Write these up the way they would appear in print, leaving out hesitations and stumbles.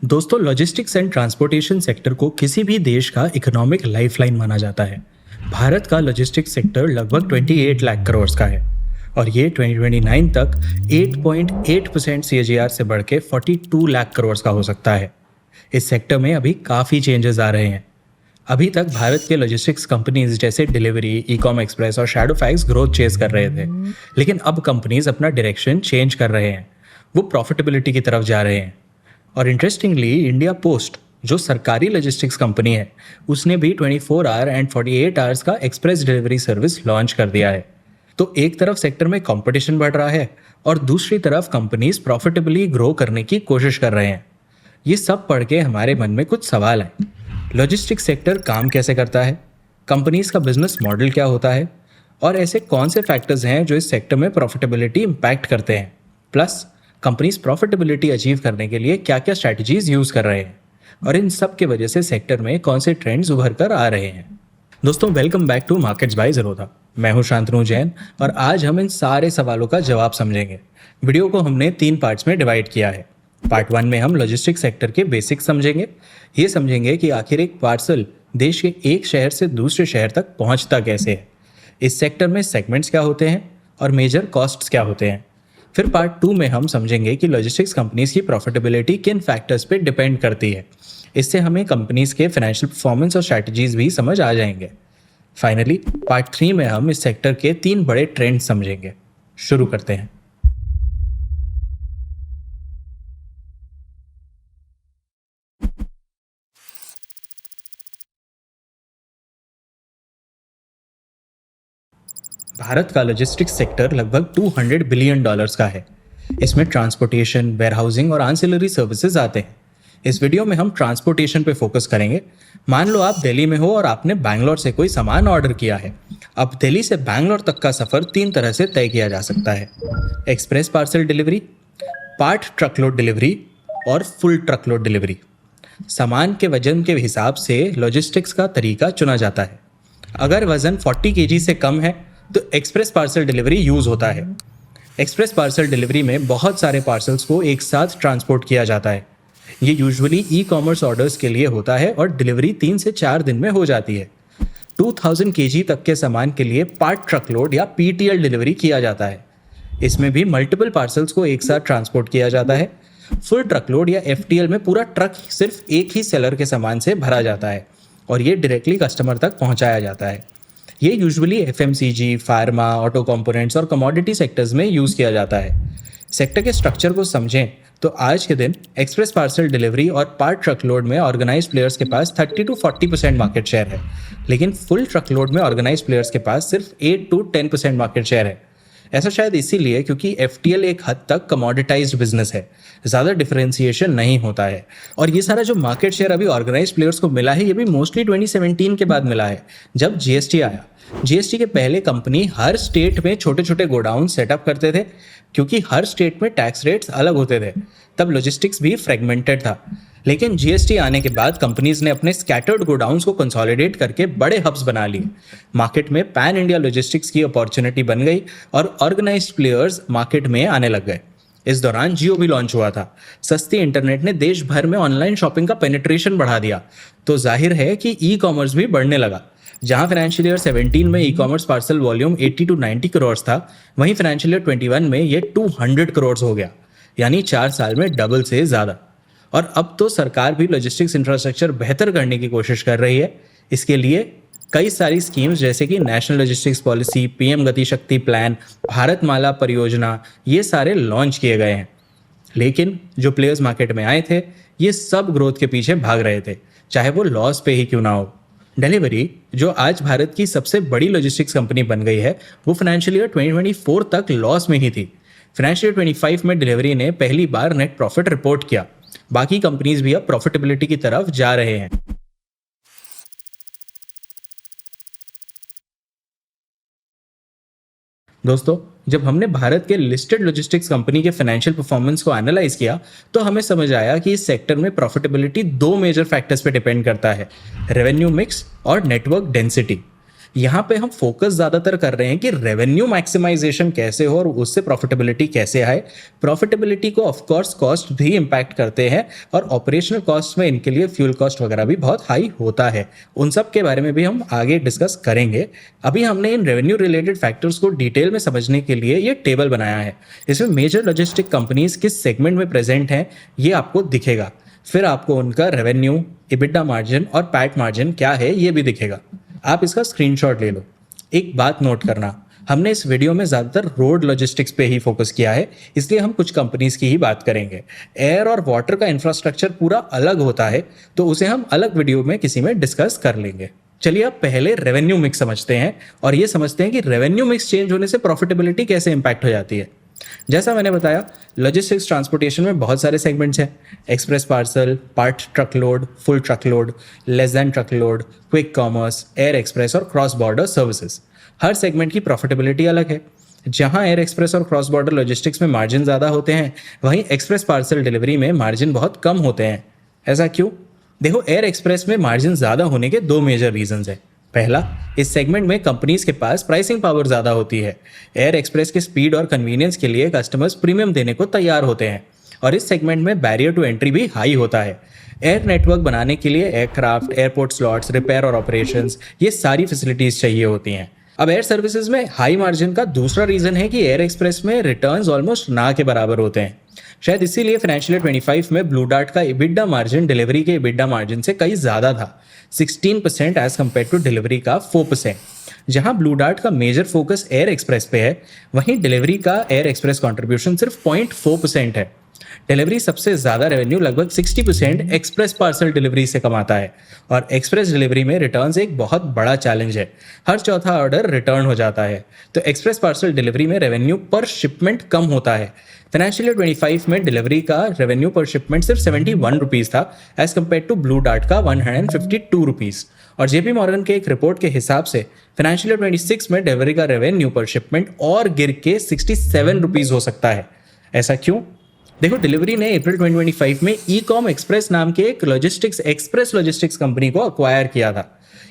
दोस्तों, logistics and transportation sector को किसी भी देश का इकोनॉमिक लाइफलाइन माना जाता है। भारत का लॉजिस्टिक्स सेक्टर लगभग 28 लाख करोड़ का है और ये 2029 तक 8.8% CAGR से बढ़ के 42 लाख करोड़ का हो सकता है। इस सेक्टर में अभी काफ़ी चेंजेस आ रहे हैं। अभी तक भारत के लॉजिस्टिक्स कंपनीज जैसे डिलीवरी, ई-कॉम एक्सप्रेस और शैडोफैक्स ग्रोथ चेस कर रहे थे, लेकिन अब कंपनीज अपना डायरेक्शन चेंज कर रहे हैं। वो प्रॉफिटेबिलिटी की तरफ जा रहे हैं। और इंटरेस्टिंगली, इंडिया पोस्ट जो सरकारी लॉजिस्टिक्स कंपनी है, उसने भी 24 आवर एंड 48 आवर्स का एक्सप्रेस डिलीवरी सर्विस लॉन्च कर दिया है। तो एक तरफ सेक्टर में कंपटीशन बढ़ रहा है और दूसरी तरफ कंपनीज प्रॉफिटेबली ग्रो करने की कोशिश कर रहे हैं। ये सब पढ़ के हमारे मन में कुछ सवाल हैं। लॉजिस्टिक्स सेक्टर काम कैसे करता है, कंपनीज का बिजनेस मॉडल क्या होता है, और ऐसे कौन से फैक्टर्स हैं जो इस सेक्टर में प्रॉफिटेबिलिटी इम्पैक्ट करते हैं। प्लस कंपनीज प्रॉफिटेबिलिटी अचीव करने के लिए क्या क्या स्ट्रैटेजीज यूज कर रहे हैं और इन सब की वजह से सेक्टर में कौन से ट्रेंड्स उभर कर आ रहे हैं। दोस्तों, welcome back to markets by Zerodha. मैं हूं शांतनु जैन और आज हम इन सारे सवालों का जवाब समझेंगे। वीडियो को हमने 3 पार्ट्स में डिवाइड किया है। पार्ट 1 में हम लॉजिस्टिक्स सेक्टर के बेसिक्स समझेंगे। ये समझेंगे कि आखिर एक पार्सल देश के एक शहर से दूसरे शहर तक पहुंचता कैसे है, इस सेक्टर में सेगमेंट्स क्या होते हैं और मेजर कॉस्ट्स क्या होते हैं। फिर पार्ट 2 में हम समझेंगे कि लॉजिस्टिक्स कंपनीज की प्रॉफिटेबिलिटी किन फैक्टर्स पे डिपेंड करती है। इससे हमें कंपनीज के फाइनेंशियल परफॉर्मेंस और स्ट्रैटेजीज भी समझ आ जाएंगे। फाइनली पार्ट 3 में हम इस सेक्टर के 3 बड़े ट्रेंड समझेंगे। शुरू करते हैं। भारत का लॉजिस्टिक्स सेक्टर लगभग $200 बिलियन का है। इसमें ट्रांसपोर्टेशन, वेयरहाउसिंग और एंसिलरी सर्विसेज आते हैं। इस वीडियो में हम ट्रांसपोर्टेशन पे फोकस करेंगे। मान लो आप दिल्ली में हो और आपने बैंगलोर से कोई सामान ऑर्डर किया है। अब दिल्ली से बैंगलोर तक का सफ़र 3 तरह से तय किया जा सकता है: express parcel delivery, part truckload delivery और फुल ट्रकलोड डिलीवरी। सामान के वजन के हिसाब से लॉजिस्टिक्स का तरीका चुना जाता है। अगर वजन 40 kg से कम है तो एक्सप्रेस पार्सल डिलीवरी यूज़ होता है। एक्सप्रेस पार्सल डिलीवरी में बहुत सारे पार्सल्स को एक साथ ट्रांसपोर्ट किया जाता है। ये यूजुअली ई-कॉमर्स ऑर्डर्स के लिए होता है और डिलीवरी 3 से 4 दिन में हो जाती है। 2000 kg तक के सामान के लिए पार्ट ट्रकलोड या PTL डिलीवरी किया जाता है। इसमें भी मल्टीपल पार्सल्स को एक साथ ट्रांसपोर्ट किया जाता है। फुल ट्रकलोड या FTL में पूरा ट्रक सिर्फ एक ही सेलर के सामान से भरा जाता है और ये डायरेक्टली कस्टमर तक पहुंचाया जाता है। ये usually FMCG, pharma, auto components और कमोडिटी सेक्टर्स में यूज़ किया जाता है। सेक्टर के स्ट्रक्चर को समझें तो आज के दिन एक्सप्रेस पार्सल डिलीवरी और पार्ट ट्रकलोड में ऑर्गेनाइज्ड प्लेयर्स के पास 30 to 40% मार्केट शेयर है, लेकिन फुल ट्रकलोड में ऑर्गेनाइज्ड प्लेयर्स के पास सिर्फ 8 to 10% मार्केट शेयर है। ऐसा शायद इसीलिए क्योंकि FTL एक हद तक कमोडिटाइज्ड बिजनेस है, ज़्यादा डिफरेंशिएशन नहीं होता है। और ये सारा जो मार्केट शेयर अभी ऑर्गेनाइज्ड प्लेयर्स को मिला है, ये भी मोस्टली 2017 के बाद मिला है, जब GST आया। GST के पहले कंपनी हर स्टेट में छोटे छोटे गोडाउन सेटअप करते थे, क्योंकि हर स्टेट में टैक्स रेट्स अलग होते थे। तब लॉजिस्टिक्स भी फ्रेगमेंटेड था। लेकिन GST आने के बाद कंपनीज ने अपने स्कैटर्ड गोडाउन्स को कंसोलिडेट करके बड़े हब्स बना लिए। मार्केट में पैन इंडिया लॉजिस्टिक्स की अपॉर्चुनिटी बन गई और ऑर्गेनाइज्ड प्लेयर्स मार्केट में आने लग गए। इस दौरान जियो भी लॉन्च हुआ था। सस्ती इंटरनेट ने देश भर में ऑनलाइन शॉपिंग का पेनिट्रेशन बढ़ा दिया, तो जाहिर है कि ई-कॉमर्स भी बढ़ने लगा। जहां फाइनेंशियल ईयर 17 में e-commerce parcel volume 80 to 90 crore था, वहीं फाइनेंशियल ईयर 21 में ये 200 करोड़ हो गया, यानी 4 साल में डबल से ज़्यादा। और अब तो सरकार भी लॉजिस्टिक्स इंफ्रास्ट्रक्चर बेहतर करने की कोशिश कर रही है। इसके लिए कई सारी स्कीम्स जैसे कि नेशनल लॉजिस्टिक्स पॉलिसी, PM गति शक्ति प्लान, भारत माला परियोजना, ये सारे लॉन्च किए गए हैं। लेकिन जो प्लेयर्स मार्केट में आए थे, ये सब ग्रोथ के पीछे भाग रहे थे, चाहे वो लॉस पे ही क्यों ना हो। डिलीवरी, जो आज भारत की सबसे बड़ी लॉजिस्टिक्स कंपनी बन गई है, वो फाइनेंशियल ईयर 2024 तक लॉस में ही थी। फाइनेंशियल ईयर 25 में डिलीवरी ने पहली बार नेट प्रॉफिट रिपोर्ट किया। बाकी कंपनीज भी अब प्रॉफिटेबिलिटी की तरफ जा रहे हैं। दोस्तों, जब हमने भारत के लिस्टेड लॉजिस्टिक्स कंपनी के फाइनेंशियल परफॉर्मेंस को एनालाइज किया, तो हमें समझ आया कि इस सेक्टर में प्रॉफिटेबिलिटी 2 मेजर फैक्टर्स पे डिपेंड करता है: रेवेन्यू मिक्स और नेटवर्क डेंसिटी। यहाँ पे हम फोकस ज़्यादातर कर रहे हैं कि रेवेन्यू मैक्सिमाइजेशन कैसे हो और उससे प्रॉफिटेबिलिटी कैसे आए। प्रॉफिटेबिलिटी को ऑफकोर्स कॉस्ट भी इम्पैक्ट करते हैं और ऑपरेशनल कॉस्ट में इनके लिए फ्यूल कॉस्ट वगैरह भी बहुत हाई होता है। उन सब के बारे में भी हम आगे डिस्कस करेंगे। अभी हमने इन रेवेन्यू रिलेटेड फैक्टर्स को डिटेल में समझने के लिए ये टेबल बनाया है। इसमें मेजर लॉजिस्टिक कंपनीज किस सेगमेंट में प्रेजेंट हैं ये आपको दिखेगा। फिर आपको उनका रेवेन्यू, इबिटा मार्जिन और पैट मार्जिन क्या है ये भी दिखेगा। आप इसका स्क्रीनशॉट ले लो। एक बात नोट करना, हमने इस वीडियो में ज़्यादातर रोड लॉजिस्टिक्स पे ही फोकस किया है, इसलिए हम कुछ कंपनीज की ही बात करेंगे। एयर और वाटर का इंफ्रास्ट्रक्चर पूरा अलग होता है, तो उसे हम अलग वीडियो में किसी में डिस्कस कर लेंगे। चलिए अब पहले रेवेन्यू मिक्स समझते हैं और ये समझते हैं कि रेवेन्यू मिक्स चेंज होने से प्रॉफिटेबिलिटी कैसे इंपैक्ट हो जाती है। जैसा मैंने बताया, लॉजिस्टिक्स ट्रांसपोर्टेशन में बहुत सारे सेगमेंट्स हैं। Express parcel, part truckload, full truckload, less than truckload, quick commerce, air express और क्रॉस बॉर्डर सर्विसेज। हर सेगमेंट की प्रॉफिटेबिलिटी अलग है। जहां एयर एक्सप्रेस और क्रॉस बॉर्डर लॉजिस्टिक्स में मार्जिन ज़्यादा होते हैं, वहीं एक्सप्रेस पार्सल डिलीवरी में मार्जिन बहुत कम होते हैं। ऐसा क्यों? देखो, एयर एक्सप्रेस में मार्जिन ज़्यादा होने के दो मेजर रीजंस हैं। पहला, इस सेगमेंट में कंपनीज के पास प्राइसिंग पावर ज़्यादा होती है। एयर एक्सप्रेस के स्पीड और कन्वीनियंस के लिए कस्टमर्स प्रीमियम देने को तैयार होते हैं और इस सेगमेंट में बैरियर टू एंट्री भी हाई होता है। एयर नेटवर्क बनाने के लिए एयरक्राफ्ट, एयरपोर्ट स्लॉट्स, रिपेयर और ऑपरेशंस, ये सारी फैसिलिटीज़ चाहिए होती हैं। अब एयर सर्विसेज में हाई मार्जिन का दूसरा रीज़न है कि एयर एक्सप्रेस में रिटर्न्स ऑलमोस्ट ना के बराबर होते हैं। शायद इसीलिए फाइनेंशियल ईयर 25 में ब्लू डार्ट का इबिडा मार्जिन डिलीवरी के इबिडा मार्जिन से कहीं ज़्यादा था, 16% एज कम्पेयर टू डिलीवरी का 4%। जहां ब्लू डार्ट का मेजर फोकस एयर एक्सप्रेस पे है, वहीं डिलीवरी का एयर एक्सप्रेस कॉन्ट्रीब्यूशन सिर्फ 0.4% है। डिलीवरी सबसे ज़्यादा रेवेन्यू लगभग 60% एक्सप्रेस पार्सल डिलीवरी से कमाता है और एक्सप्रेस डिलीवरी में रिटर्न्स एक बहुत बड़ा चैलेंज है। हर चौथा ऑर्डर रिटर्न हो जाता है, तो एक्सप्रेस पार्सल डिलीवरी में रेवेन्यू पर शिपमेंट कम होता है। फाइनेंशियल ईयर 25 में डिलीवरी का रेवेन्यू पर शिपमेंट सिर्फ 71 रुपीज़ था as compare to Blue Dart का 152 रुपीज़। और जेपी मॉर्गन के एक रिपोर्ट के हिसाब से फाइनेंशियल ईयर 26 में डिलीवरी का रेवेन्यू पर शिपमेंट और गिर के 67 रुपीज़ हो सकता है। ऐसा क्यों? देखो, डिलीवरी ने अप्रैल 2025 में ई-कॉम एक्सप्रेस नाम के एक एक्सप्रेस लॉजिस्टिक्स कंपनी को अक्वायर किया था।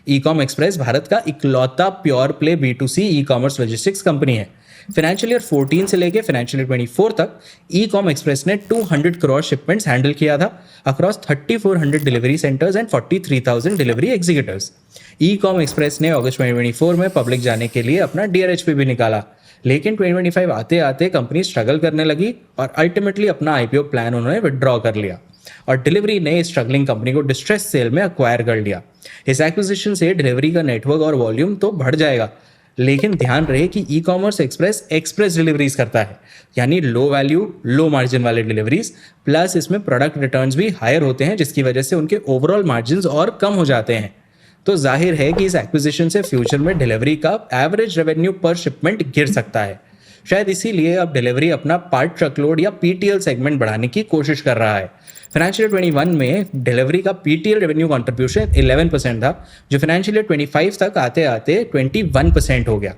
ई-कॉम एक्सप्रेस भारत का इकलौता pure play B2C e commerce logistics company है। फाइनेंशियल ईयर 14 से लेकर फाइनेंशियल ईयर 24 तक ई-कॉम एक्सप्रेस ने 200 करोड़ शिपमेंट्स हैंडल किया था across 3400 delivery centres and 43,000 delivery executives. E-com express ने अगस्त 2024 में पब्लिक जाने के लिए अपना DRHP भी निकाला, लेकिन 2025 आते आते कंपनी स्ट्रगल करने लगी और अल्टीमेटली अपना IPO प्लान उन्होंने विदड्रॉ कर लिया और डिलीवरी ने इस स्ट्रगलिंग कंपनी को डिस्ट्रेस सेल में अक्वायर कर लिया। इस एक्विजिशन से डिलीवरी का नेटवर्क और वॉल्यूम तो बढ़ जाएगा, लेकिन ध्यान रहे कि ई कॉमर्स एक्सप्रेस डिलीवरीज करता है, यानी लो वैल्यू लो मार्जिन वाले डिलीवरीज, प्लस इसमें प्रोडक्ट रिटर्न्स भी हायर होते हैं, जिसकी वजह से उनके ओवरऑल मार्जिन और कम हो जाते हैं। तो जाहिर है कि इस एक्विजिशन से फ्यूचर में डिलीवरी का एवरेज रेवेन्यू पर शिपमेंट गिर सकता है। शायद इसीलिए अब डिलीवरी अपना पार्ट ट्रकलोड या PTL सेगमेंट बढ़ाने की कोशिश कर रहा है। फाइनेंशियल ईयर 21 में डिलीवरी का PTL रेवेन्यू कंट्रीब्यूशन 11% था, जो फाइनेंशियल ईयर 25 तक आते आते 21% हो गया।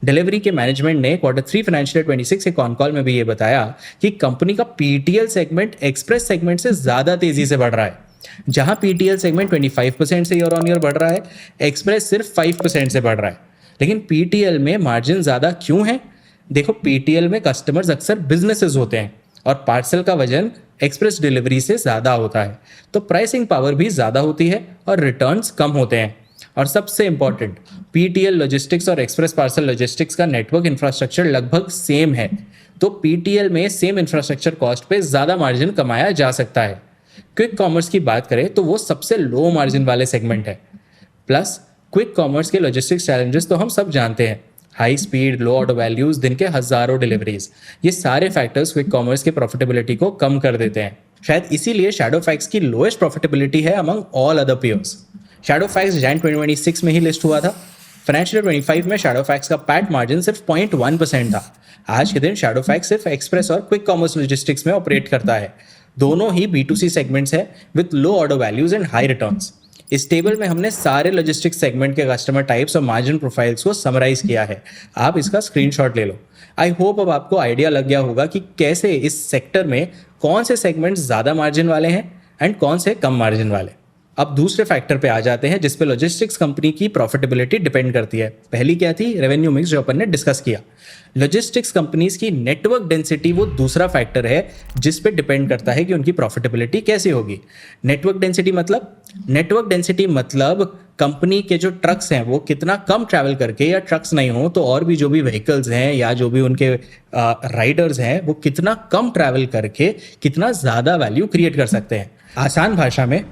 डिलीवरी के मैनेजमेंट ने Q3 फाइनेंशियल ईयर 26 के कॉन कॉल में भी ये बताया कि कंपनी का PTL सेगमेंट एक्सप्रेस सेगमेंट से ज़्यादा तेज़ी से बढ़ रहा है। जहां PTL सेगमेंट 25% से ईयर ऑन ईयर बढ़ रहा है, एक्सप्रेस सिर्फ 5% से बढ़ रहा है। लेकिन PTL में मार्जिन ज़्यादा क्यों है? देखो, PTL में कस्टमर्स अक्सर बिजनेसेस होते हैं और पार्सल का वजन एक्सप्रेस डिलीवरी से ज़्यादा होता है, तो प्राइसिंग पावर भी ज़्यादा होती है और रिटर्न्स कम होते हैं। और सबसे इंपॉर्टेंट, PTL लॉजिस्टिक्स और एक्सप्रेस पार्सल लॉजिस्टिक्स का नेटवर्क इंफ्रास्ट्रक्चर लगभग सेम है, तो PTL में सेम इंफ्रास्ट्रक्चर कॉस्ट पे ज़्यादा मार्जिन कमाया जा सकता है। क्विक कॉमर्स की बात करें तो वो सबसे लो मार्जिन वाले सेगमेंट है। प्लस क्विक कॉमर्स के लॉजिस्टिक्स चैलेंजेस तो हम सब जानते हैं, high speed, low order values, दिन के हजारों डिलीवरीज, ये सारे फैक्टर्स क्विक कॉमर्स की प्रॉफिटेबिलिटी को कम कर देते हैं। शायद इसीलिए शैडोफैक्स की लोएस्ट प्रॉफिटेबिलिटी है among all other peers. Shadowfax Jan 2026 में ही लिस्ट हुआ था। फाइनेंशियल ईयर 25 में शैडोफैक्स का पैट मार्जिन सिर्फ 0.1% था। आज के दिन शैडोफैक्स सिर्फ एक्सप्रेस और क्विक कॉमर्स लॉजिस्टिक्स में ऑपरेट करता है। दोनों ही B2C सेगमेंट्स है with low order values and high returns. इस टेबल में हमने सारे लॉजिस्टिक्स सेगमेंट के कस्टमर टाइप्स और मार्जिन प्रोफाइल्स को समराइज किया है। आप इसका स्क्रीनशॉट ले लो। आई होप अब आपको आइडिया लग गया होगा कि कैसे इस सेक्टर में कौन से सेगमेंट्स ज़्यादा मार्जिन वाले हैं एंड कौन से कम मार्जिन वाले। अब दूसरे फैक्टर पे आ जाते हैं जिस पे लॉजिस्टिक्स कंपनी की प्रॉफिटेबिलिटी डिपेंड करती है। पहली क्या थी? रेवेन्यू मिक्स, जो अपन ने डिस्कस किया। लॉजिस्टिक्स कंपनीज की नेटवर्क डेंसिटी वो दूसरा फैक्टर है जिस पे डिपेंड करता है कि उनकी प्रॉफिटेबिलिटी कैसी होगी। नेटवर्क डेंसिटी मतलब कंपनी के जो ट्रक्स हैं वो कितना कम ट्रैवल करके, या ट्रक्स नहीं हो तो और भी जो भी व्हीकल्स हैं या जो भी उनके राइडर्स हैं वो कितना कम ट्रैवल करके कितना ज़्यादा वैल्यू क्रिएट कर सकते हैं। आसान भाषा में,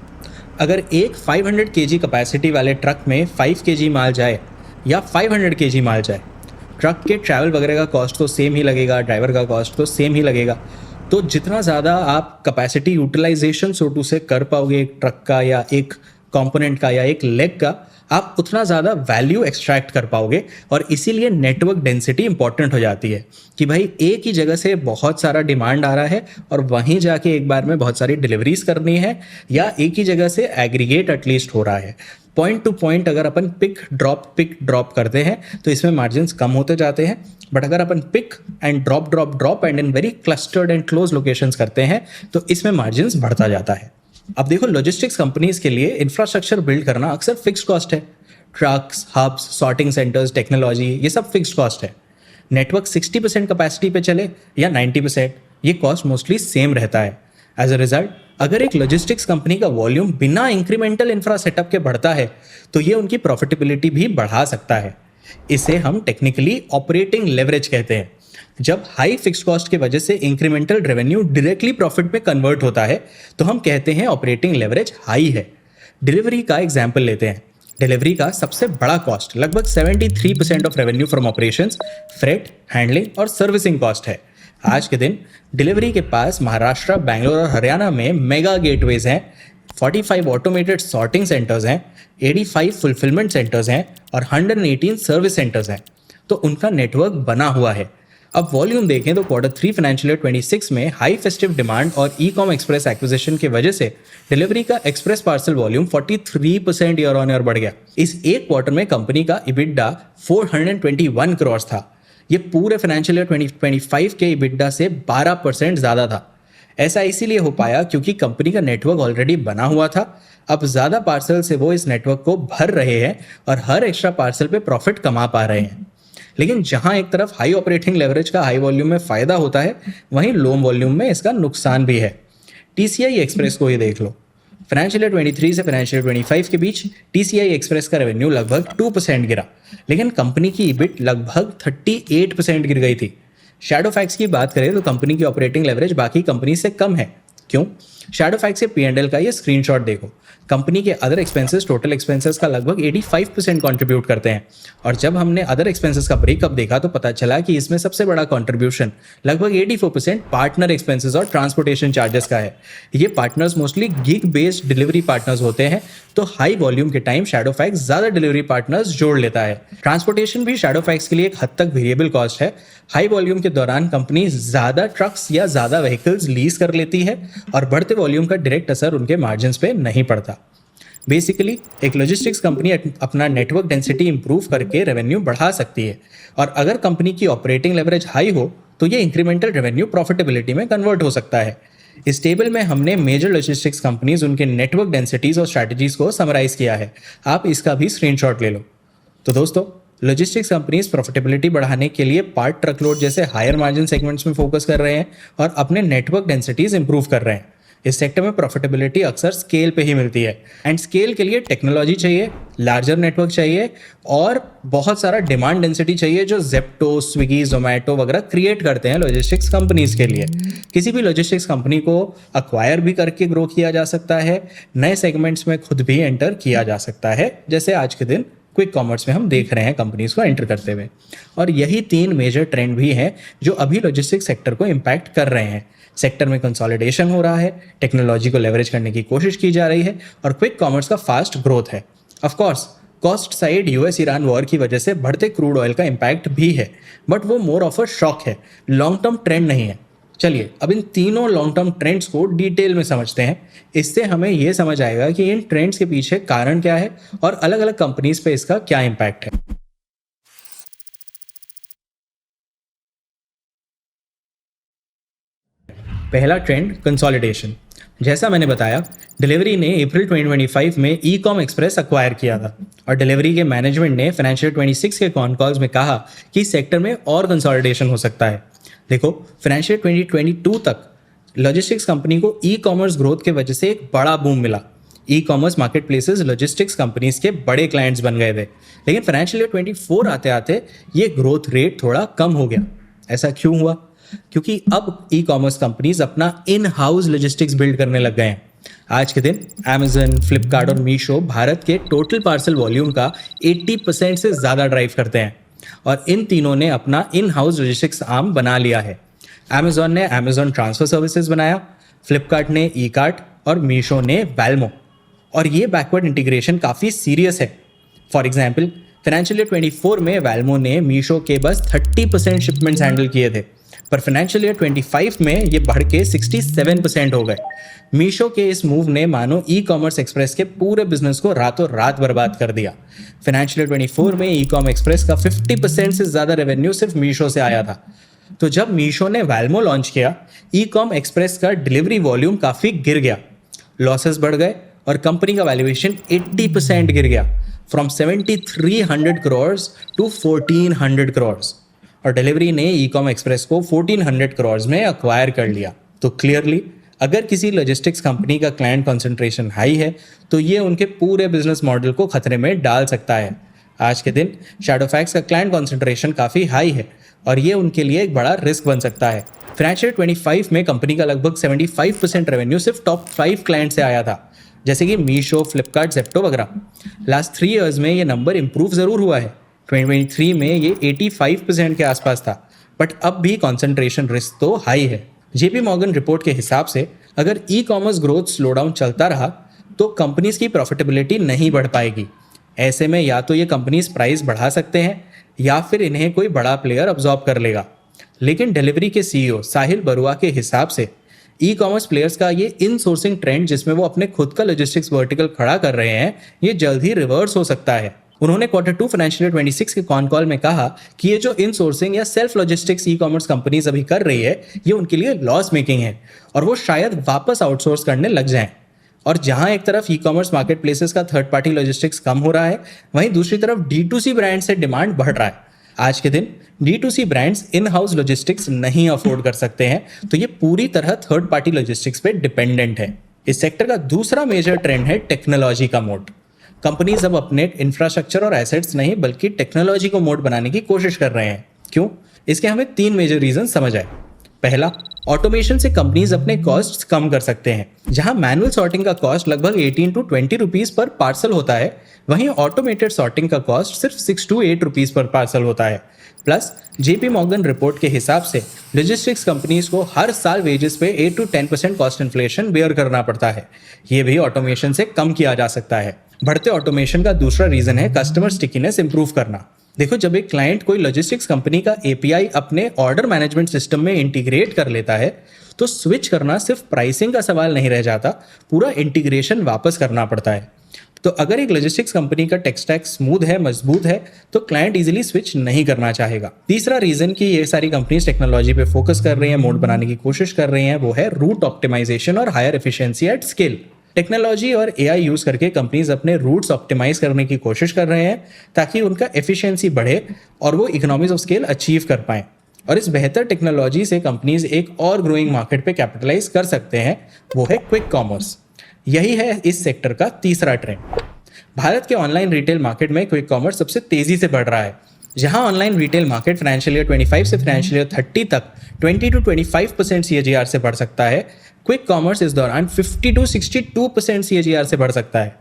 अगर एक 500 केजी कैपेसिटी वाले ट्रक में 5 केजी माल जाए या 500 केजी माल जाए, ट्रक के ट्रैवल वगैरह का कॉस्ट तो सेम ही लगेगा, ड्राइवर का कॉस्ट तो सेम ही लगेगा। तो जितना ज़्यादा आप कैपेसिटी यूटिलाइजेशन सोटू से कर पाओगे एक ट्रक का या एक कंपोनेंट का या एक लेग का, आप उतना ज़्यादा वैल्यू एक्सट्रैक्ट कर पाओगे। और इसीलिए नेटवर्क डेंसिटी इंपॉर्टेंट हो जाती है कि भाई एक ही जगह से बहुत सारा डिमांड आ रहा है और वहीं जाके एक बार में बहुत सारी डिलीवरीज करनी है, या एक ही जगह से एग्रीगेट एटलीस्ट हो रहा है। पॉइंट टू पॉइंट अगर अपन पिक ड्रॉप करते हैं तो इसमें मार्जिन्स कम होते जाते हैं, बट अगर अपन pick and drop and in very clustered and close locations करते हैं तो इसमें मार्जिन्स बढ़ता जाता है। अब देखो, लॉजिस्टिक्स कंपनीज के लिए इंफ्रास्ट्रक्चर बिल्ड करना अक्सर फिक्स्ड कॉस्ट है। Trucks, hubs, sorting centres, technology, ये सब फिक्स्ड कॉस्ट है। नेटवर्क 60% कैपेसिटी पे चले या 90%, ये कॉस्ट मोस्टली सेम रहता है। एज अ रिजल्ट, अगर एक लॉजिस्टिक्स कंपनी का वॉल्यूम बिना इंक्रीमेंटल इंफ्रा सेटअप के बढ़ता है तो ये उनकी प्रॉफिटेबिलिटी भी बढ़ा सकता है। इसे हम टेक्निकली ऑपरेटिंग लेवरेज कहते हैं। जब हाई फिक्स कॉस्ट की वजह से इंक्रीमेंटल रेवेन्यू डायरेक्टली प्रॉफिट में कन्वर्ट होता है तो हम कहते हैं ऑपरेटिंग लेवरेज हाई है। डिलीवरी का एग्जाम्पल लेते हैं। डिलीवरी का सबसे बड़ा कॉस्ट लगभग 73% of revenue from operations, freight, handling और सर्विसिंग कॉस्ट है। आज के दिन डिलीवरी के पास महाराष्ट्र, बैंगलोर और हरियाणा में मेगा गेटवेज हैं, 45 ऑटोमेटेड सॉर्टिंग सेंटर्स हैं, 85 फुलफिलमेंट सेंटर्स हैं और 118 सर्विस सेंटर्स हैं। तो उनका नेटवर्क बना हुआ है। अब वॉल्यूम देखें तो Q3 फाइनेंशियल ईयर 26 में हाई फेस्टिव डिमांड और ई कॉम एक्सप्रेस एक्विजिशन की वजह से डिलीवरी का express parcel volume 43% year on year बढ़ गया। इस एक क्वार्टर में कंपनी का इबिडा 421 करोड़ था। ये पूरे फाइनेंशियल ईयर 2025 के इबिडा से 12% ज़्यादा था। ऐसा इसीलिए हो पाया क्योंकि कंपनी का नेटवर्क ऑलरेडी बना हुआ था। अब ज़्यादा पार्सल से वो इस नेटवर्क को भर रहे हैं और हर एक्स्ट्रा पार्सल पे प्रॉफिट कमा पा रहे हैं। लेकिन जहां एक तरफ हाई ऑपरेटिंग लेवरेज का हाई वॉल्यूम में फायदा होता है, वहीं लो वॉल्यूम में इसका नुकसान भी है। TCI एक्सप्रेस को ये देख लो। फाइनेंशियल ईयर 23 से फाइनेंशियल ईयर 25 के बीच TCI एक्सप्रेस का रेवेन्यू लगभग 2% गिरा, लेकिन कंपनी की EBIT लगभग 38% गिर गई थी। शैडो फैक्ट्स की बात करें तो कंपनी की ऑपरेटिंग लेवरेज बाकी कंपनी से कम है। क्यों? शैडो फैक्ट्स के P&L का ये स्क्रीनशॉट देखो। कंपनी के अदर एक्सपेंसेस टोटल एक्सपेंसेस का लगभग 85% कंट्रीब्यूट करते हैं, और जब हमने अदर एक्सपेंसेस का ब्रेकअप देखा तो पता चला कि इसमें सबसे बड़ा कंट्रीब्यूशन लगभग 84% पार्टनर एक्सपेंसेस और ट्रांसपोर्टेशन चार्जेस का है। ये partners mostly gig based delivery partners होते हैं, तो हाई वॉल्यूम के टाइम शैडो फैक्ट्स ज़्यादा डिलीवरी पार्टनर्स जोड़ लेता है। ट्रांसपोर्टेशन भी शैडो फैक्ट्स के लिए एक हद तक वेरिएबल कॉस्ट है। हाई वॉल्यूम के दौरान कंपनी ज़्यादा ट्रक्स या ज़्यादा व्हीकल्स लीज कर लेती है और बढ़ते वॉल्यूम का डायरेक्ट असर उनके मार्जिन्स पे नहीं पड़ता। बेसिकली एक लॉजिस्टिक्स कंपनी अपना नेटवर्क डेंसिटी इंप्रूव करके रेवेन्यू बढ़ा सकती है, और अगर कंपनी की ऑपरेटिंग लेवरेज हाई हो तो ये इंक्रीमेंटल रेवेन्यू प्रॉफिटेबिलिटी में कन्वर्ट हो सकता है। इस टेबल में हमने मेजर लॉजिस्टिक्स कंपनीज, उनके नेटवर्क डेंसिटीज और स्ट्रैटेजीज को समराइज किया है। आप इसका भी स्क्रीनशॉट ले लो। तो दोस्तों, लॉजिस्टिक्स कंपनीज प्रॉफिटेबिलिटी बढ़ाने के लिए पार्ट ट्रकलोड जैसे हायर मार्जिन सेगमेंट्स में फोकस कर रहे हैं और अपने नेटवर्क डेंसिटीज इंप्रूव कर रहे हैं। इस सेक्टर में प्रॉफिटेबिलिटी अक्सर स्केल पे ही मिलती है, एंड स्केल के लिए टेक्नोलॉजी चाहिए, लार्जर नेटवर्क चाहिए और बहुत सारा डिमांड डेंसिटी चाहिए, जो जेप्टो, स्विगी, जोमैटो वगैरह क्रिएट करते हैं लॉजिस्टिक्स कंपनीज के लिए। किसी भी लॉजिस्टिक्स कंपनी को अक्वायर भी करके ग्रो किया जा सकता है, नए सेगमेंट्स में खुद भी एंटर किया जा सकता है, जैसे आज के दिन क्विक कॉमर्स में हम देख रहे हैं कंपनीज को एंटर करते हुए। और यही 3 मेजर ट्रेंड भी हैं जो अभी लॉजिस्टिक्स सेक्टर को इम्पैक्ट कर रहे हैं। सेक्टर में कंसोलिडेशन हो रहा है, टेक्नोलॉजी को लेवरेज करने की कोशिश की जा रही है और क्विक कॉमर्स का फास्ट ग्रोथ है। Of course cost side US Iran war की वजह से बढ़ते क्रूड ऑयल का इम्पैक्ट भी है, बट वो मोर ऑफ अ शॉक है, लॉन्ग टर्म ट्रेंड नहीं है। चलिए अब इन तीनों लॉन्ग टर्म ट्रेंड्स को डिटेल में समझते हैं। इससे हमें यह समझ आएगा कि इन ट्रेंड्स के पीछे कारण क्या है और अलग अलग कंपनीज पे इसका क्या इम्पैक्ट है। पहला ट्रेंड, कंसोलिडेशन। जैसा मैंने बताया, डिलीवरी ने अप्रैल 2025 में ई कॉम एक्सप्रेस अक्वायर किया था और डिलीवरी के मैनेजमेंट ने फाइनेंशियल 26 के कॉन कॉल्स में कहा कि इस सेक्टर में और कंसोलिडेशन हो सकता है। देखो, फाइनेंशियल 2022 तक लॉजिस्टिक्स कंपनी को ई कॉमर्स ग्रोथ के वजह से एक बड़ा बूम मिला। E commerce market places logistics companies के बड़े क्लाइंट्स बन गए थे, लेकिन फाइनेंशियल ईयर 24 आते आते ये ग्रोथ रेट थोड़ा कम हो गया। ऐसा क्यों हुआ? क्योंकि अब ई कॉमर्स कंपनीज अपना इन हाउस लॉजिस्टिक्स बिल्ड करने लग गए हैं। आज के दिन अमेजन, फ्लिपकार्ट और मीशो भारत के टोटल पार्सल वॉल्यूम का 80% से ज़्यादा ड्राइव करते हैं और इन तीनों ने अपना इन हाउस लॉजिस्टिक्स आर्म बना लिया है। अमेजॉन ने अमेजॉन ट्रांसफर सर्विसेज बनाया, फ्लिपकार्ट ने ई कार्ट और मीशो ने वेलमो। और ये बैकवर्ड इंटीग्रेशन काफ़ी सीरियस है। फॉर एग्जाम्पल, फाइनेंशियल ईयर 24 में वेलमो ने मीशो के बस 30% शिपमेंट्स हैंडल किए थे, पर फाइनेंशियल ईयर 25 में ये बढ़ के 67% हो गए। मीशो के इस मूव ने मानो ई कॉमर्स एक्सप्रेस के पूरे बिजनेस को रातों रात बर्बाद कर दिया। फाइनेंशियल ईयर 24 में ई कॉम एक्सप्रेस का 50% से ज़्यादा रेवेन्यू सिर्फ मीशो से आया था। तो जब मीशो ने वेलमो लॉन्च किया, ई कॉम एक्सप्रेस का डिलीवरी वॉल्यूम काफ़ी गिर गया, लॉसेस बढ़ गए और कंपनी का वैल्यूएशन 80% गिर गया, फ्रॉम 7300 करोड़ टू 1400 करोड़। और डिलीवरी ने ई कॉम एक्सप्रेस को 1400 करोड़ में अक्वायर कर लिया। तो क्लियरली, अगर किसी लॉजिस्टिक्स कंपनी का क्लाइंट कंसंट्रेशन हाई है तो ये उनके पूरे बिजनेस मॉडल को खतरे में डाल सकता है। आज के दिन शैडोफैक्स का क्लाइंट कंसंट्रेशन काफ़ी हाई है और ये उनके लिए एक बड़ा रिस्क बन सकता है। फाइनेंशियल 25 में कंपनी का लगभग 75% रेवेन्यू सिर्फ टॉप 5 क्लाइंट से आया था, जैसे कि मीशो, फ्लिपकार्ट, जेप्टो वगैरह। लास्ट 3 इयर्स में ये नंबर इंप्रूव ज़रूर हुआ है। 2023 में ये 85% के आसपास था, बट अब भी कॉन्सेंट्रेशन रिस्क तो हाई है। जेपी मॉर्गन रिपोर्ट के हिसाब से अगर ई कॉमर्स ग्रोथ स्लोडाउन चलता रहा तो कंपनीज की प्रॉफिटेबिलिटी नहीं बढ़ पाएगी। ऐसे में या तो ये कंपनीज प्राइस बढ़ा सकते हैं या फिर इन्हें कोई बड़ा प्लेयर अब्जॉर्ब कर लेगा। लेकिन डिलीवरी के सीईओ साहिल बरुआ के हिसाब से ई कॉमर्स प्लेयर्स का ये इनसोर्सिंग ट्रेंड, जिसमें वो अपने खुद का लॉजिस्टिक्स वर्टिकल खड़ा कर रहे हैं, ये जल्द ही रिवर्स हो सकता है। उन्होंने Q2 फाइनेंशियल ईयर 26 के कॉन कॉल में कहा कि ये जो इनसोर्सिंग या self logistics e commerce companies अभी कर रही है, ये उनके लिए लॉस मेकिंग है और वो शायद वापस आउटसोर्स करने लग जाएं। और जहां एक तरफ ई कॉमर्स मार्केट प्लेसेस का थर्ड पार्टी लॉजिस्टिक्स कम हो रहा है, वहीं दूसरी तरफ D2C ब्रांड से डिमांड बढ़ रहा है। आज के दिन D2C brands in house logistics नहीं अफोर्ड कर सकते हैं, तो ये पूरी तरह थर्ड पार्टी लॉजिस्टिक्स पे डिपेंडेंट है। इस सेक्टर का दूसरा मेजर ट्रेंड है टेक्नोलॉजी का मोड। कंपनीज अब अपने इंफ्रास्ट्रक्चर और एसेट्स नहीं बल्कि टेक्नोलॉजी को मोड बनाने की कोशिश कर रहे हैं। क्यों? इसके हमें 3 मेजर रीजन समझ आए। पहला, ऑटोमेशन से कंपनीज अपने कॉस्ट कम कर सकते हैं। जहां मैनुअल सॉर्टिंग का कॉस्ट लगभग 18 to 20 रुपीज पर पार्सल होता है, वहीं ऑटोमेटेड सॉर्टिंग का कॉस्ट सिर्फ 6 to 8 रुपीज पर पार्सल होता है। प्लस जेपी मॉर्गन रिपोर्ट के हिसाब से लॉजिस्टिक्स कंपनीज को हर साल वेजेस पे 8 to 10% कॉस्ट इन्फ्लेशन बेयर करना पड़ता है। ये भी ऑटोमेशन से कम किया जा सकता है। बढ़ते ऑटोमेशन का दूसरा रीजन है कस्टमर स्टिकीनेस इंप्रूव करना। देखो, जब एक क्लाइंट कोई लॉजिस्टिक्स कंपनी का एपीआई अपने ऑर्डर मैनेजमेंट सिस्टम में इंटीग्रेट कर लेता है, तो स्विच करना सिर्फ प्राइसिंग का सवाल नहीं रह जाता, पूरा इंटीग्रेशन वापस करना पड़ता है। तो अगर एक लॉजिस्टिक्स कंपनी का टेक स्टैक स्मूथ है, मजबूत है, तो क्लाइंट इजीली स्विच नहीं करना चाहेगा। तीसरा रीजन कि ये सारी कंपनीज टेक्नोलॉजी पे फोकस कर रही हैं, मोड बनाने की कोशिश कर रही हैं, वो है रूट ऑप्टिमाइजेशन और higher efficiency at scale. Technology और एआई यूज करके कंपनीज अपने रूट्स ऑप्टिमाइज करने की कोशिश कर रहे हैं ताकि उनका एफिशिएंसी बढ़े और वो इकोनॉमीज ऑफ स्केल अचीव कर पाएं। और इस बेहतर टेक्नोलॉजी से कंपनीज एक और ग्रोइंग मार्केट पे कैपिटलाइज कर सकते हैं, वो है क्विक कॉमर्स। यही है इस सेक्टर का तीसरा ट्रेंड। भारत के ऑनलाइन रिटेल मार्केट में क्विक कॉमर्स सबसे तेजी से बढ़ रहा है। जहां online retail market financial year 25 से फाइनेंशियल ईयर 30 तक 20 to 25% CAGR से बढ़ सकता है, क्विक कॉमर्स इस दौरान 50 to 62% CAGR से बढ़ सकता है।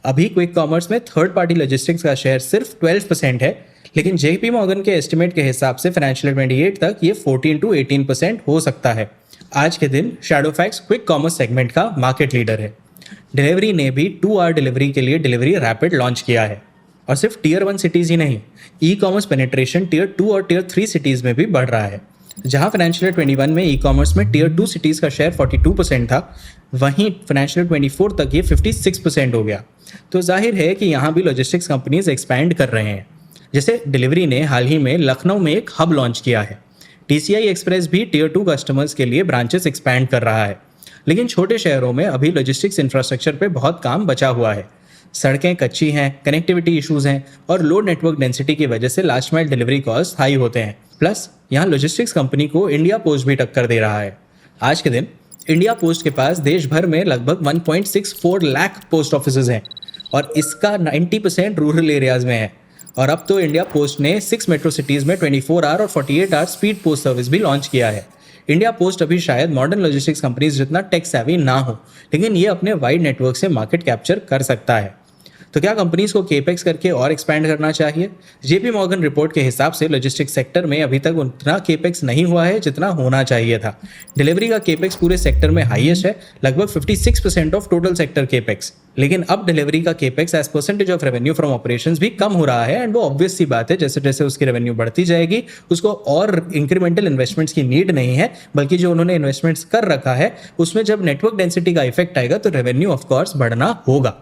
अभी क्विक कॉमर्स में थर्ड पार्टी लॉजिस्टिक्स का शेयर सिर्फ 12% है, लेकिन जेपी मॉर्गन के एस्टिमेट के हिसाब से फाइनेंशियल ईयर 28 तक ये 14 to 18% हो सकता है। आज के दिन शैडोफैक्स क्विक कॉमर्स सेगमेंट का मार्केट लीडर है। डिलीवरी ने भी 2 आवर डिलीवरी के लिए डिलीवरी रैपिड लॉन्च किया है और सिर्फ टियर 1 सिटीज़ ही नहीं, ई कॉमर्स पेनिट्रेशन टियर 2 और टियर 3 सिटीज़ में भी बढ़ रहा है। जहां फाइनेंशियल ईयर 21 में ई कॉमर्स में टियर 2 सिटीज़ का शेयर 42% था, वहीं फाइनेंशियल ईयर 24 तक ये 56% हो गया। तो जाहिर है कि यहाँ भी लॉजिस्टिक्स कंपनीज एक्सपैंड कर रहे हैं। जैसे डिलीवरी ने हाल ही में लखनऊ में एक हब लॉन्च किया है। TCI एक्सप्रेस भी टियर 2 कस्टमर्स के लिए ब्रांचेस एक्सपैंड कर रहा है। लेकिन छोटे शहरों में अभी लॉजिस्टिक्स इंफ्रास्ट्रक्चर पे बहुत काम बचा हुआ है। सड़कें कच्ची हैं, कनेक्टिविटी इश्यूज हैं और लो नेटवर्क डेंसिटी की वजह से last mile delivery cost high होते हैं। प्लस यहाँ लॉजिस्टिक्स कंपनी को इंडिया पोस्ट भी टक्कर दे रहा है। आज के दिन इंडिया पोस्ट के पास देश भर में लगभग 1.64 लाख पोस्ट ऑफिसेज हैं और इसका 90% रूरल एरियाज में है। और अब तो इंडिया पोस्ट ने 6 मेट्रो सिटीज़ में 24 आवर और 48 आवर स्पीड पोस्ट सर्विस भी लॉन्च किया है। इंडिया पोस्ट अभी शायद मॉडर्न लॉजिस्टिक्स कंपनीज जितना टेक सेवी ना हो, लेकिन ये अपने वाइड नेटवर्क से मार्केट कैप्चर कर सकता है। तो क्या कंपनीज को केपेक्स करके और एक्सपैंड करना चाहिए? जेपी मॉर्गन रिपोर्ट के हिसाब से लॉजिस्टिक्स सेक्टर में अभी तक उतना केपेक्स नहीं हुआ है जितना होना चाहिए था। डिलीवरी का केपेक्स पूरे सेक्टर में हाईएस्ट है, लगभग 56% ऑफ टोटल सेक्टर केपेक्स। लेकिन अब डिलीवरी का capex as percentage of revenue from operations भी कम हो रहा है एंड वो ऑब्वियस सी बात है, जैसे जैसे उसकी रेवेन्यू बढ़ती जाएगी उसको और इंक्रीमेंटल इन्वेस्टमेंट्स की नीड नहीं है, बल्कि जो उन्होंने इन्वेस्टमेंट्स कर रखा है उसमें जब नेटवर्क डेंसिटी का इफेक्ट आएगा तो रेवेन्यू ऑफ कोर्स बढ़ना होगा।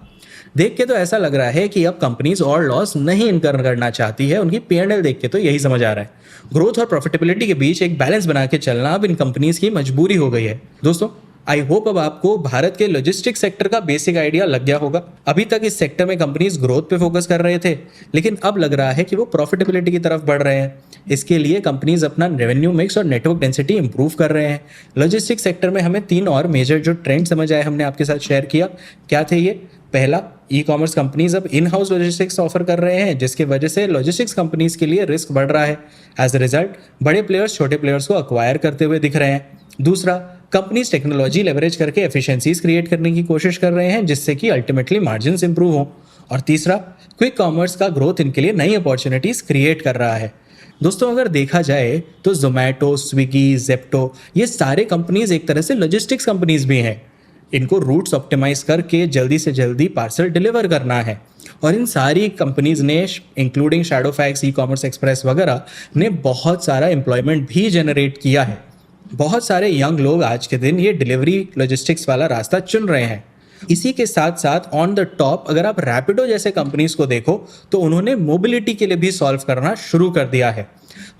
देख के तो ऐसा लग रहा है कि अब कंपनीज और लॉस नहीं इनकर करना चाहती है, उनकी P&L देख के तो यही समझ आ रहा है। ग्रोथ और प्रॉफिटेबिलिटी के बीच एक बैलेंस बना के चलना अब इन कंपनीज की मजबूरी हो गई है। दोस्तों, आई होप अब आपको भारत के लॉजिस्टिक्स सेक्टर का बेसिक आइडिया लग गया होगा। अभी तक इस सेक्टर में कंपनीज ग्रोथ पे फोकस कर रहे थे, लेकिन अब लग रहा है कि वो प्रॉफिटेबिलिटी की तरफ बढ़ रहे हैं। इसके लिए कंपनीज अपना रेवेन्यू मिक्स और नेटवर्क डेंसिटी इंप्रूव कर रहे हैं। लॉजिस्टिक्स सेक्टर में हमें 3 और मेजर जो ट्रेंड समझ आए हमने आपके साथ शेयर किया। क्या थे ये? पहला, ई कॉमर्स कंपनीज अब इन हाउस लॉजिस्टिक्स ऑफर कर रहे हैं, जिसकी वजह से लॉजिस्टिक्स कंपनीज के लिए रिस्क बढ़ रहा है। एज अ रिजल्ट बड़े प्लेयर्स छोटे प्लेयर्स को अक्वायर करते हुए दिख रहे हैं। दूसरा, कंपनीज टेक्नोलॉजी लेवरेज करके एफिशिएंसीज क्रिएट करने की कोशिश कर रहे हैं, जिससे कि अल्टीमेटली मार्जिन्स इंप्रूव हो। और तीसरा, क्विक कॉमर्स का ग्रोथ इनके लिए नई अपॉर्चुनिटीज क्रिएट कर रहा है। दोस्तों, अगर देखा जाए तो जोमैटो, स्विगी, जेप्टो ये सारे कंपनीज एक तरह से लॉजिस्टिक्स कंपनीज भी हैं। इनको रूट्स ऑप्टिमाइज करके जल्दी से जल्दी पार्सल डिलीवर करना है। और इन सारी कंपनीज ने including Shadowfax, e commerce express वगैरह ने बहुत सारा एम्प्लॉयमेंट भी जनरेट किया है। बहुत सारे यंग लोग आज के दिन ये डिलीवरी लॉजिस्टिक्स वाला रास्ता चुन रहे हैं। इसी के साथ साथ ऑन द टॉप अगर आप रैपिडो जैसे कंपनीज को देखो तो उन्होंने मोबिलिटी के लिए भी सॉल्व करना शुरू कर दिया है।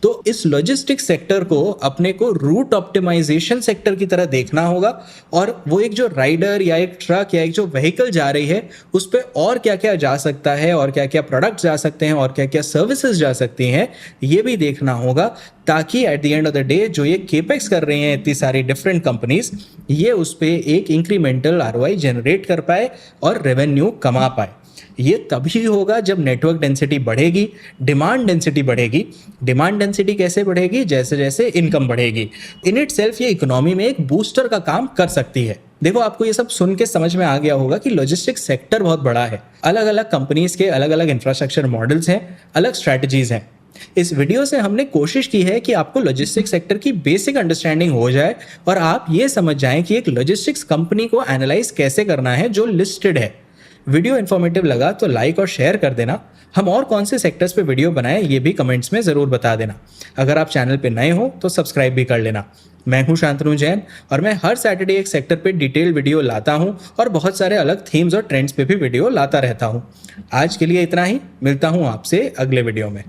तो इस लॉजिस्टिक्स सेक्टर को अपने को रूट ऑप्टिमाइजेशन सेक्टर की तरह देखना होगा और वो एक जो राइडर या एक ट्रक या एक जो व्हीकल जा रही है उस पर और क्या क्या जा सकता है और क्या क्या प्रोडक्ट्स जा सकते हैं और क्या क्या सर्विसेज जा सकती हैं, ये भी देखना होगा, ताकि at the end of the day जो ये केपेक्स कर रही हैं इतनी सारी डिफरेंट कंपनीज, ये उस पर एक इंक्रीमेंटल ROI जनरेट कर पाए और रेवेन्यू कमा पाए। ये तभी होगा जब नेटवर्क डेंसिटी बढ़ेगी, डिमांड डेंसिटी बढ़ेगी। डिमांड डेंसिटी कैसे बढ़ेगी? जैसे जैसे इनकम बढ़ेगी। इन इट सेल्फ ये इकोनॉमी में एक बूस्टर का काम कर सकती है। देखो, आपको ये सब सुन के समझ में आ गया होगा कि लॉजिस्टिक्स सेक्टर बहुत बड़ा है। अलग अलग कंपनीज के अलग अलग इंफ्रास्ट्रक्चर मॉडल्स हैं, अलग स्ट्रैटेजीज हैं। इस वीडियो से हमने कोशिश की है कि आपको लॉजिस्टिक्स सेक्टर की बेसिक अंडरस्टैंडिंग हो जाए और आप ये समझ जाएं कि एक लॉजिस्टिक्स कंपनी को एनालाइज कैसे करना है जो लिस्टेड है। वीडियो इन्फॉर्मेटिव लगा तो लाइक और शेयर कर देना। हम और कौन से सेक्टर्स पे वीडियो बनाएं ये भी कमेंट्स में ज़रूर बता देना। अगर आप चैनल पे नए हो तो सब्सक्राइब भी कर लेना। मैं हूं शांतनु जैन और मैं हर सैटरडे एक सेक्टर पे डिटेल वीडियो लाता हूं और बहुत सारे अलग थीम्स और ट्रेंड्स पे भी वीडियो लाता रहता हूं। आज के लिए इतना ही, मिलता हूं आपसे अगले वीडियो में।